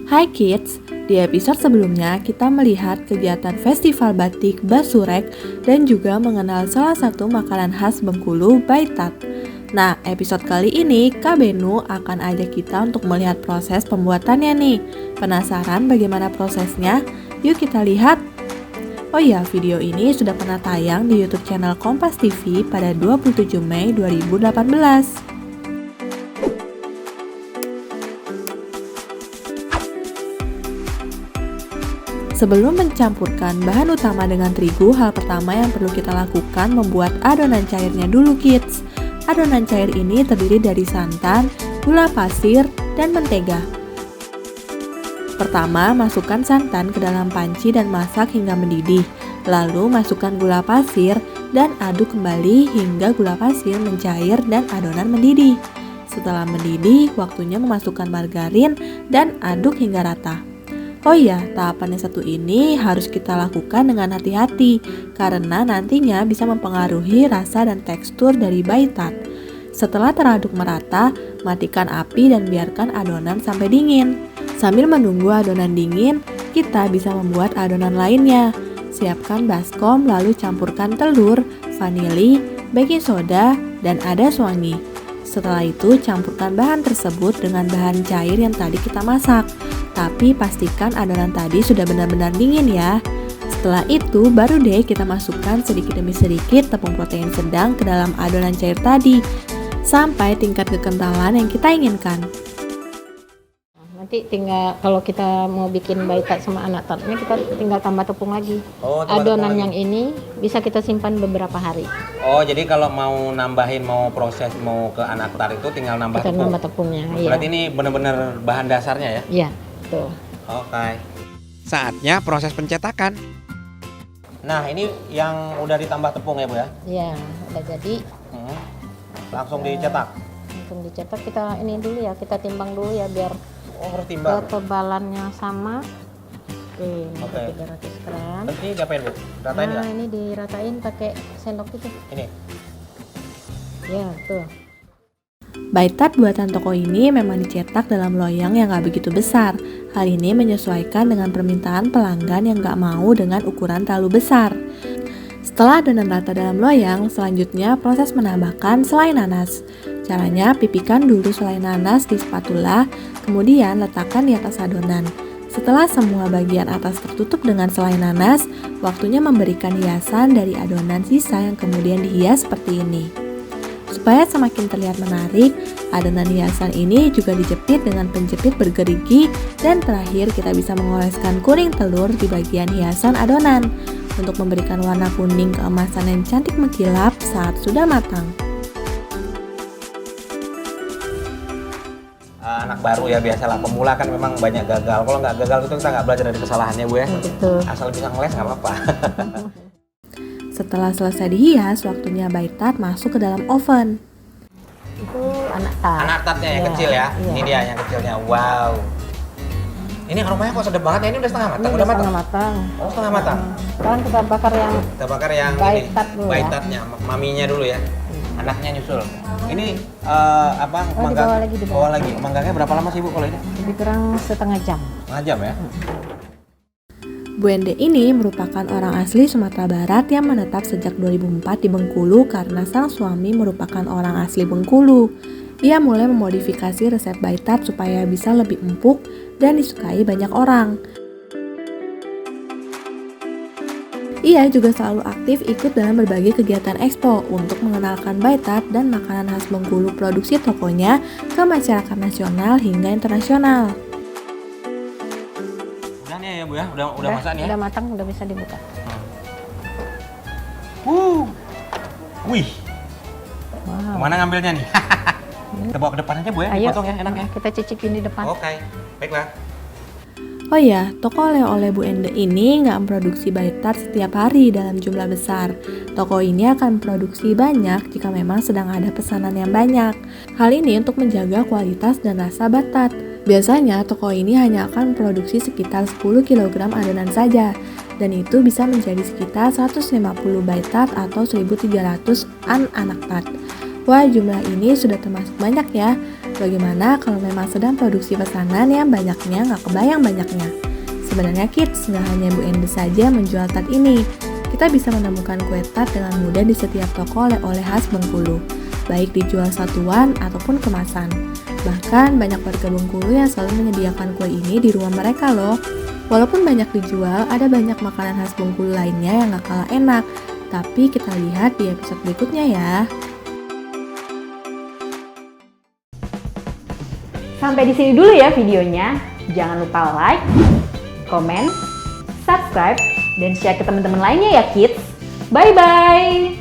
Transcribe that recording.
Hai kids, di episode sebelumnya kita melihat kegiatan Festival Batik Basurek dan juga mengenal salah satu makanan khas Bengkulu, Baitat. Nah, episode kali ini Kak Benu akan ajak kita untuk melihat proses pembuatannya nih. Penasaran bagaimana prosesnya? Yuk kita lihat. Oh iya, video ini sudah pernah tayang di YouTube channel Kompas TV pada 27 Mei 2018. Sebelum mencampurkan bahan utama dengan terigu, hal pertama yang perlu kita lakukan membuat adonan cairnya dulu kids. Adonan cair ini terdiri dari santan, gula pasir, dan mentega. Pertama, masukkan santan ke dalam panci dan masak hingga mendidih. Lalu masukkan gula pasir dan aduk kembali hingga gula pasir mencair dan adonan mendidih. Setelah mendidih, waktunya memasukkan margarin dan aduk hingga rata. Oh iya, tahapan yang satu ini harus kita lakukan dengan hati-hati karena nantinya bisa mempengaruhi rasa dan tekstur dari baitat. Setelah teraduk merata, matikan api dan biarkan adonan sampai dingin. Sambil menunggu adonan dingin, kita bisa membuat adonan lainnya. Siapkan baskom lalu campurkan telur, vanili, baking soda, dan adas wangi. Setelah itu campurkan bahan tersebut dengan bahan cair yang tadi kita masak. Tapi pastikan adonan tadi sudah benar-benar dingin ya. Setelah itu baru deh kita masukkan sedikit demi sedikit tepung protein sedang ke dalam adonan cair tadi sampai tingkat kekentalan yang kita inginkan. Nanti tinggal kalau kita mau bikin baitat sama anak tartnya kita tinggal tambah tepung lagi. Adonan yang ini bisa kita simpan beberapa hari. Oh, jadi kalau mau nambahin, mau proses, mau ke anak tart itu tinggal nambah Kita tepung. nambah tepungnya. Berarti Iya. ini benar-benar bahan dasarnya ya? Iya, betul. Oke. Saatnya proses pencetakan. Nah, ini yang udah ditambah tepung ya, Bu ya? Iya, udah jadi. Langsung dicetak. Langsung dicetak kita ini dulu ya, kita timbang dulu ya biar Oh, harus timbang. ketebalannya sama. Oke, ini Oke. 300 gram. Terus ini diapain, Bu? Ratain Nah, nggak? ini diratain pakai sendok itu. Ini. Ya, tuh. Baitat buatan toko ini memang dicetak dalam loyang yang gak begitu besar. Hal ini menyesuaikan dengan permintaan pelanggan yang gak mau dengan ukuran terlalu besar. Setelah adonan rata dalam loyang, selanjutnya proses menambahkan selai nanas. Caranya, pipihkan dulu selai nanas di spatula, kemudian letakkan di atas adonan. Setelah semua bagian atas tertutup dengan selai nanas, waktunya memberikan hiasan dari adonan sisa yang kemudian dihias seperti ini. Supaya semakin terlihat menarik, adonan hiasan ini juga dijepit dengan penjepit bergerigi dan terakhir kita bisa mengoleskan kuning telur di bagian hiasan adonan untuk memberikan warna kuning keemasan yang cantik mengkilap saat sudah matang. Anak baru ya, biasalah pemula kan memang banyak gagal. Kalau nggak gagal itu kita nggak belajar dari kesalahannya, Bu ya. Betul. Asal bisa ngeles nggak apa-apa. Setelah selesai dihias, waktunya baitat masuk ke dalam oven. Itu anak tart. Anak tartnya yang Iya, kecil ya. iya. Ini dia yang kecilnya. Wow. Ini aromanya kok sedap banget ya. Ini udah setengah matang, Ini udah matang. setengah matang. Oh, setengah matang. Sekarang kita bakar yang Kita bakar yang Baitat ini, dulu ya. baitatnya, maminya dulu ya. Anaknya nyusul. Ini apa? Oh, dibawa lagi, dibawa. Bawa lagi. Manggangnya berapa lama sih, Bu, kalau ini? lebih kurang setengah jam. Setengah jam ya. Bu Ende ini merupakan orang asli Sumatera Barat yang menetap sejak 2004 di Bengkulu karena sang suami merupakan orang asli Bengkulu. Ia mulai memodifikasi resep baitat supaya bisa lebih empuk dan disukai banyak orang. Ia juga selalu aktif ikut dalam berbagai kegiatan ekspo untuk mengenalkan baitat dan makanan khas Bengkulu produksi tokonya ke masyarakat nasional hingga internasional. Udah nih ya, Bu ya. Udah masak nih ya. Udah matang, udah bisa dibuka. Wih, Wow. kemana ngambilnya nih? Kita bawa ke depan aja, Bu ya. Ayo, Dipotong ya, enak ya. kita cicipin di depan. Oke, baiklah. Oh ya, toko oleh-oleh Bu Ende ini nggak memproduksi baitat setiap hari dalam jumlah besar. Toko ini akan memproduksi banyak jika memang sedang ada pesanan yang banyak. Hal ini untuk menjaga kualitas dan rasa baitat. Biasanya toko ini hanya akan memproduksi sekitar 10 kg adonan saja, dan itu bisa menjadi sekitar 150 baitat atau 1.300 anak tart. Wah, jumlah ini sudah termasuk banyak ya. Bagaimana kalau memang sedang produksi pesanan yang banyaknya nggak kebayang banyaknya? Sebenarnya kids, nggak hanya Bu Ende saja menjual tart ini. Kita bisa menemukan kue tart dengan mudah di setiap toko oleh-oleh khas Bengkulu, baik dijual satuan ataupun kemasan. Bahkan banyak warga Bengkulu yang selalu menyediakan kue ini di rumah mereka loh. Walaupun banyak dijual, ada banyak makanan khas Bengkulu lainnya yang nggak kalah enak. Tapi kita lihat di episode berikutnya ya. Sampai di sini dulu ya videonya. Jangan lupa like, komen, subscribe, dan share ke teman-teman lainnya ya kids. Bye-bye!